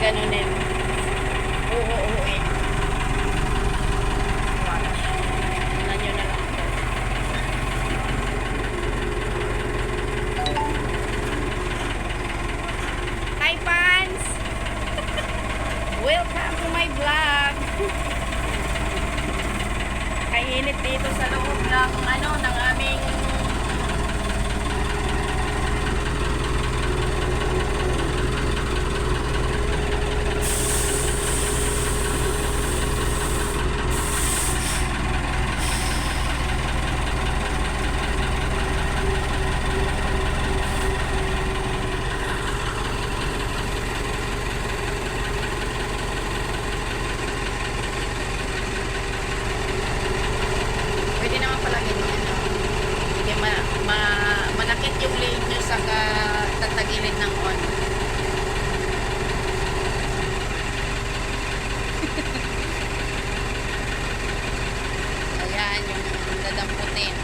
gaganunin. Oo, eh. Tingnan nyo na lang po. Hi, fans! Welcome to my vlog! Ay init dito sa loob ng aming manakit yung lane nyo sa tatagilid ng on. Ayan yung dadamputin.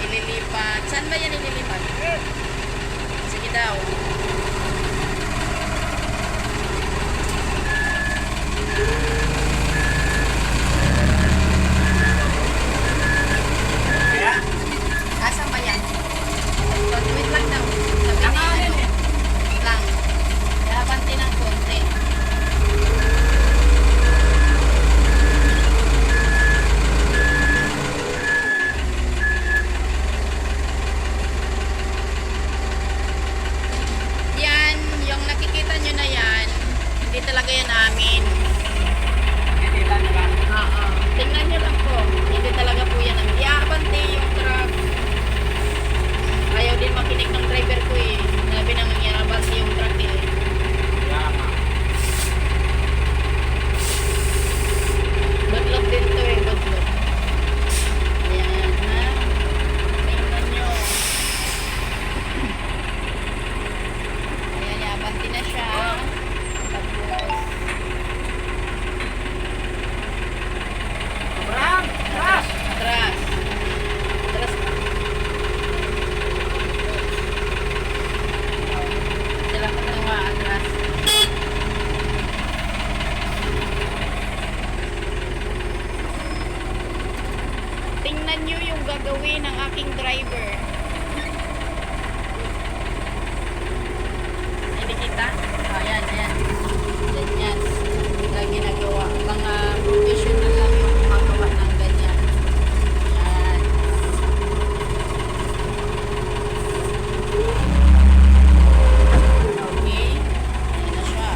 Ililipat. Saan ba yan ililipat? Sige daw. Hindi talaga yan amin. Hindi talaga? Oo. Tingnan nyo lang po. Hindi talaga po yan amin. Iabante yung truck. Ayaw din makinig ng driver ko eh. Sabi nang iabante yung truck eh. Yama. Badlok din to eh. Badlok. Ayan ha. Tingnan nyo. Ayan, iabante na siya. Tingnan nyo yung gagawin ng aking driver. Hindi kita? Ayan, ayan. Ganyan. Hindi ginagawa. Mga professional lang yung magawa ng ganyan. Ayan. Okay. Ayan na siya.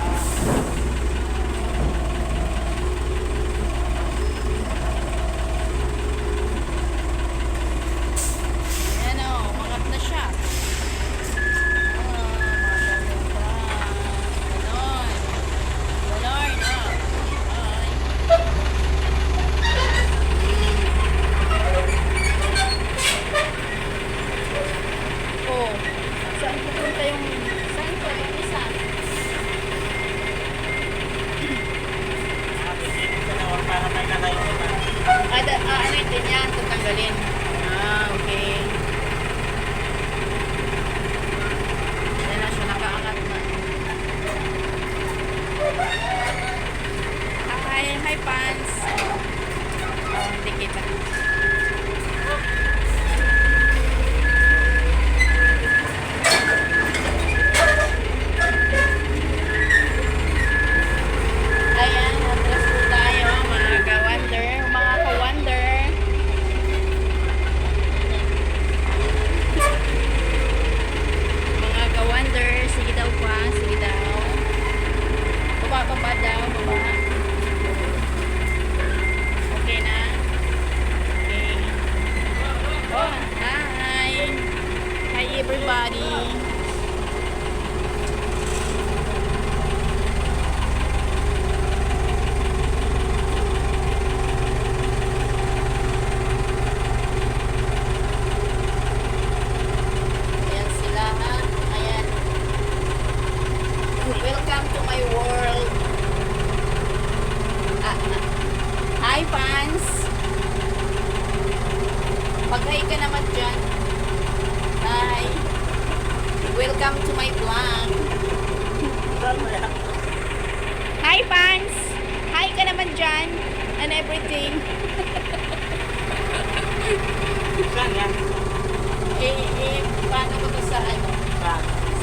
Ano din yan? Tutanggalin. Okay. Yan na siya, nakaangat na. Hi fans. Hindi kita. Ayan, atras po tayo mga ka-wonder. Mga ka-wonder. Mga ka-wonder. Sige daw pa. Sige daw. Baba daw. Baba. Okay na. Okay. Oh, hi. Hi everybody. Welcome to my world. Hi fans. Pag-hi ka naman dyan. Hi. Welcome to my vlog. Hi, fans! Hi ka naman dyan and everything. Paano ko to sa ano?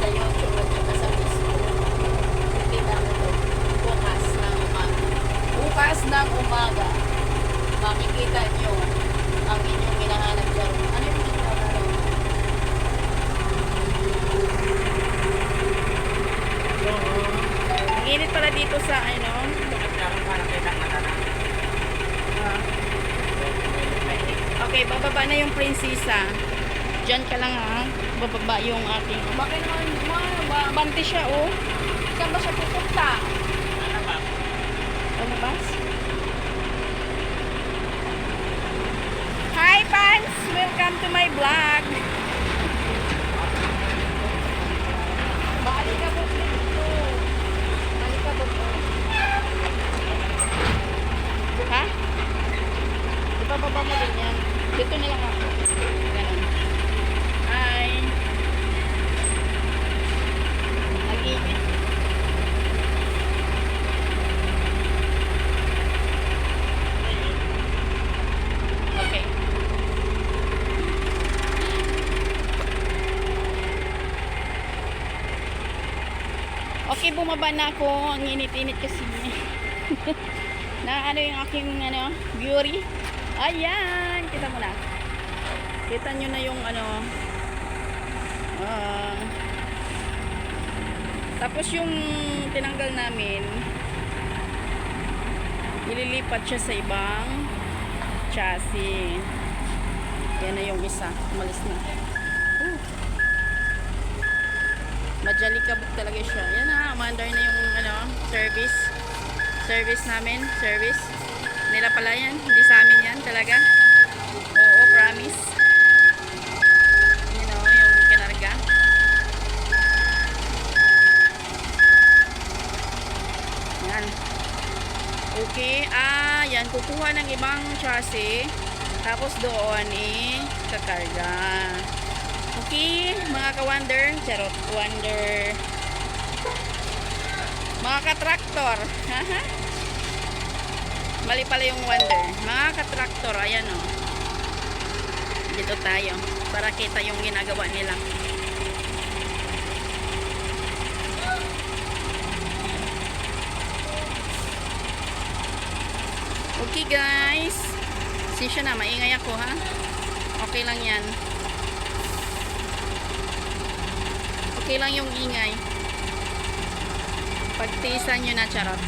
Sa YouTube at saka sa Facebook. Kita mo to. Bukas ng umaga. Bukas ng umaga. Makikita nyo ang inyong hinahanap dyan. Ano yung hinahanap? Ang init pala dito sa ano? Okay, bababa na yung prinsesa. Diyan ka lang ha. Bababa yung ating. Bakit naman bante siya oh. Saan ba siya pupunta? Lumabas? Hi fans! Welcome to my vlog. Balik ka po dito. Balik ka po po. Ha? Ibababa mo din yan. Dito na lang ako. Ganun. Hi. Nag-ibig. Okay. Okay, bumaba na ako. Ang init-init kasi. Na ano yung aking ano, beauty. Ayan, kita mo na. Kita nyo na yung ano. Tapos yung tinanggal namin, ililipat siya sa ibang chassis. Yan na yung isa. Umalis na. Majalikabok talaga siya. Yan na, umandar na yung ano, service namin. Service. Nila pala yan. Hindi sa amin yan talaga. Oo, promise. You know, yung kinarga. Yan. Okay. Yan. Kukuha ng ibang chassis. Tapos doon kakarga. Okay, mga ka-wonder. Charot, wonder. Mga ka-traktor. Haha. Mali pala yung wonder. Mga ka-traktor, ayan o. Dito tayo. Para kita yung ginagawa nila. Okay guys. Sisya na, maingay ako ha. Okay lang yan. Okay lang yung ingay. Pagtiisan nyo na, charot.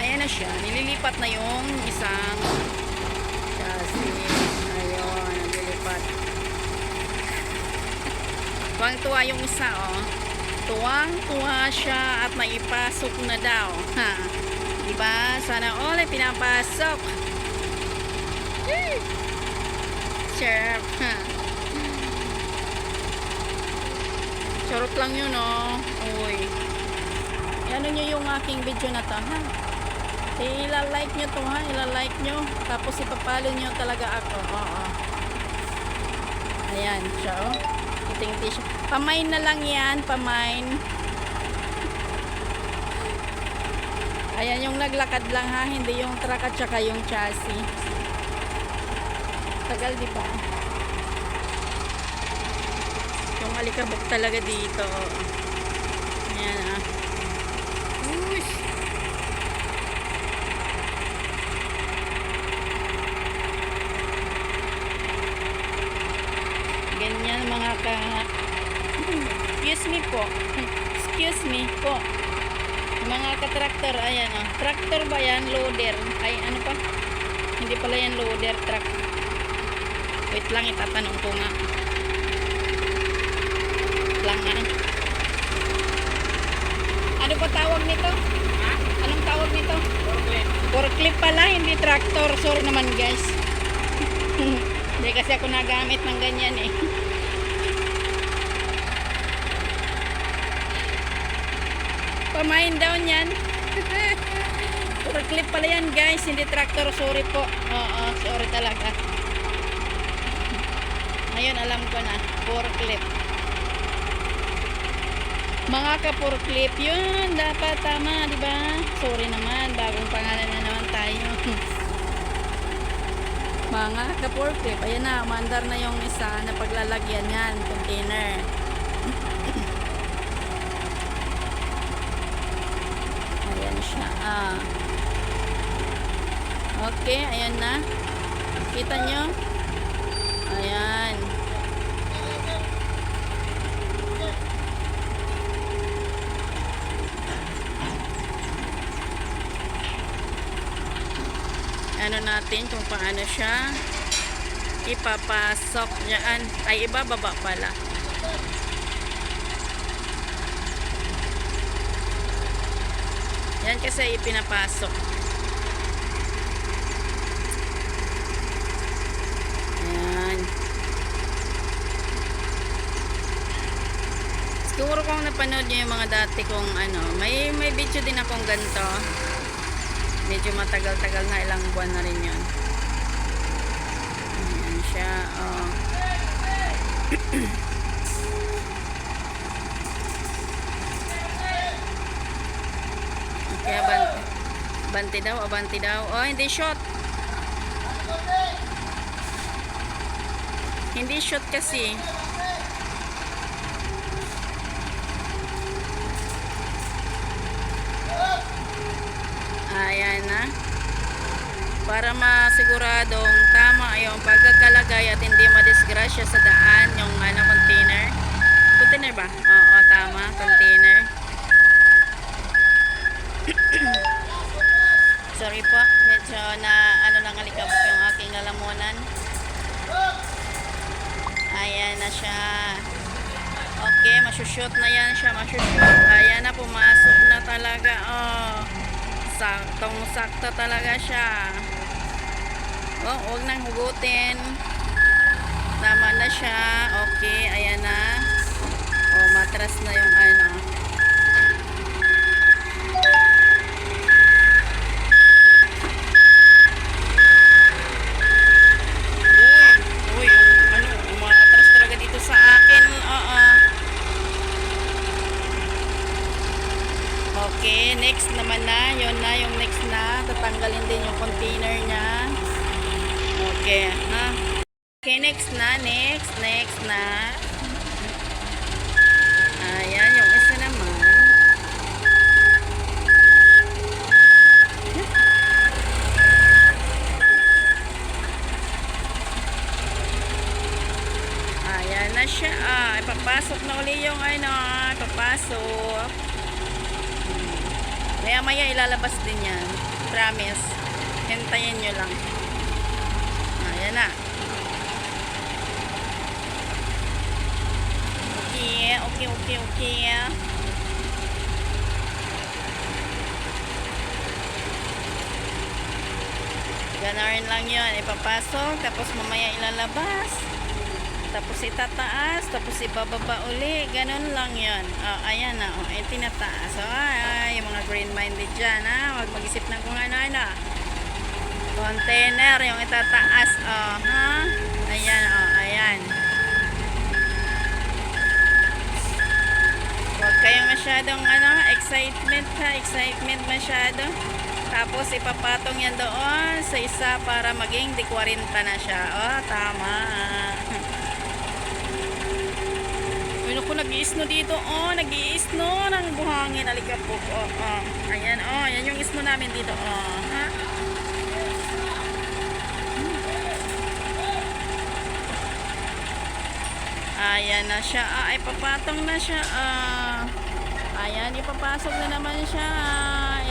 Ayan na siya. Nililipat na yung isang chassis. Ayun, nililipat. Tuwang-tuwa yung isa, oh. Tuwang-tuwa siya at maipasok na daw. Ha? Diba? Sana all ay pinapasok. Sure. Ha? Charot lang yun, oh. Uy. Ano nyo yung aking video na to, ha? Ila-like nyo to, ha? Ila-like nyo. Tapos ipapalo nyo talaga ako. Oo. Ayan siya, oh. Iting-iti siya. Pamain na lang yan. Pamain. Ayan yung naglakad lang, ha? Hindi yung truck at saka yung chassis. Tagal, di ba? Yung alikabok talaga dito. Ayan, ha? Uy! Ganyan mga ka... Excuse me po. Excuse me po. Mga ka-tractor, ayan o. Tractor ba yan? Loader. Ay, ano pa? Hindi pala yan loader, truck. Wait lang, itatanong ko nga. Lang nga. Ano pa tawag nito? Ha? Anong tawag nito? Forklift. Forklift pala, hindi tractor. Sorry naman guys. Hindi kasi ako nagamit ng ganyan eh. Pamain down yan. Forklift pala yan guys, hindi tractor. Sorry po. Oo, sorry talaga. Ngayon alam ko na. Forklift. Mga ka-forklift, yun, dapat tama, di ba? Sorry naman, bagong pangalan na naman tayo. Mga ka-forklift, ayan na, umandar na yung isa na paglalagyan yan, container. Ayan siya, Okay, ayan na. Kita nyo? Ayan. Ano natin kung paano siya ipapasok dyan. Ay, ibababa pala. Yan kasi ipinapasok. Ayan. Siguro kung napanood nyo yung mga dati kong may video din akong ganito. Medyo matagal-tagal na, ilang buwan na rin yun. Ayan siya, Okay, abanti daw. Oh, hindi shot. Hindi shot kasi. Ayan na. Para masiguradong tama yung pagkakalagay at hindi madisgrasya sa daan yung container. Container ba? Oo, tama, container. Sorry po, medyo na lang alikabok yung aking lalamunan. Ayan na siya. Okay, masushoot na yan siya, masushoot. Ayan na, pumasok na talaga. Saktong sakto talaga siya. Huwag nang hugutin. Tama na siya. Okay, ayan na. Matras na yung Uy, umatras talaga dito sa akin. Okay, next naman na. Yun na yung next na. Tatanggalin din yung container niya. Okay, ha? Okay, next na. Next na. Ayan, yung isa naman. Ayan na siya. Ipapasok na uli yung ipapasok. Maya ilalabas din yan. Promise. Hintayin nyo lang. Ayan na. Okay. Ganarin lang yun. Ipapasok. Tapos mamaya ilalabas. Tapos itataas. Tapos ibababa uli. Ganon lang yun. Ayan na. Tinataas. Yung mga green-minded dyan. Huwag mag-isip ng kung ano. Container. Yung itataas. Ayan. Huwag kayong masyadong excitement masyado. Tapos ipapatong yan doon sa isa para maging di 40 na siya. Tama. Uy, naku, nag-iisno dito. Nag-iisno ng buhangin. Alikabok. Ayan, yan yung isno namin dito. Ha? Ayan na siya. Ipapatong na siya. Ayan, ipapasok na naman siya.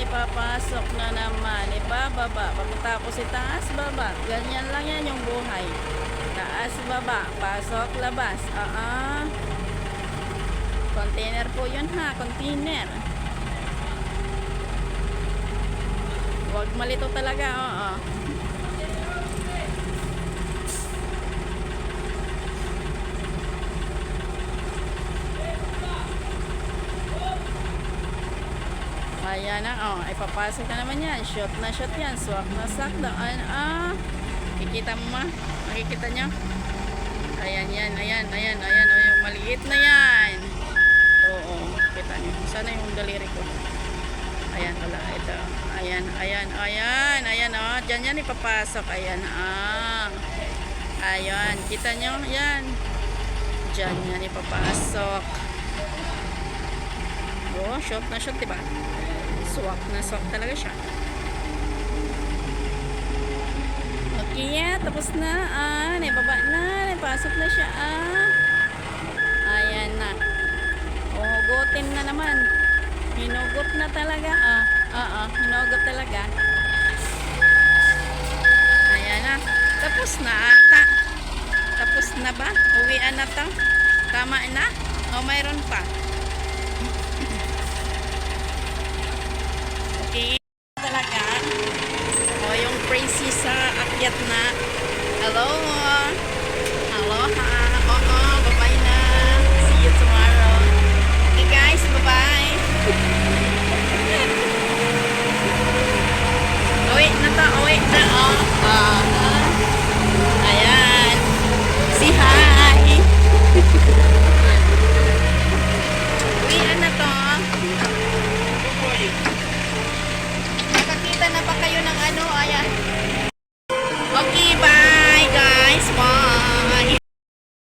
Ipapasok na naman. Ibababa. Pagkatapos itaas, baba. Ganyan lang yan yung buhay. Taas, baba. Pasok, labas. Container po yun ha. Container. Huwag malito talaga. Ayan na, ipapasok na naman yan. Shot na shot yan. Swak na sak. Kikita mo ma? Makikita nyo? Ayan. Yung maliit na yan. Oo. Kita Ayan, ayan, ayan, ayan, oh. Diyan yan ipapasok. Ayan, ah. Ayan, kita nyo? Yan. Diyan yan ipapasok. Oh, short na short, diba? Swak na swak talaga siya. Okay, yeah, tapos na. Ah, naibaba na. Naipasok na siya, ah. Ayan na. Oh, hugutin na naman. Hinugot na talaga, ah. Hinugot talaga. Ayan na. Tapos na ata. Tapos na ba? Uwian na to? Tama na? O mayroon pa?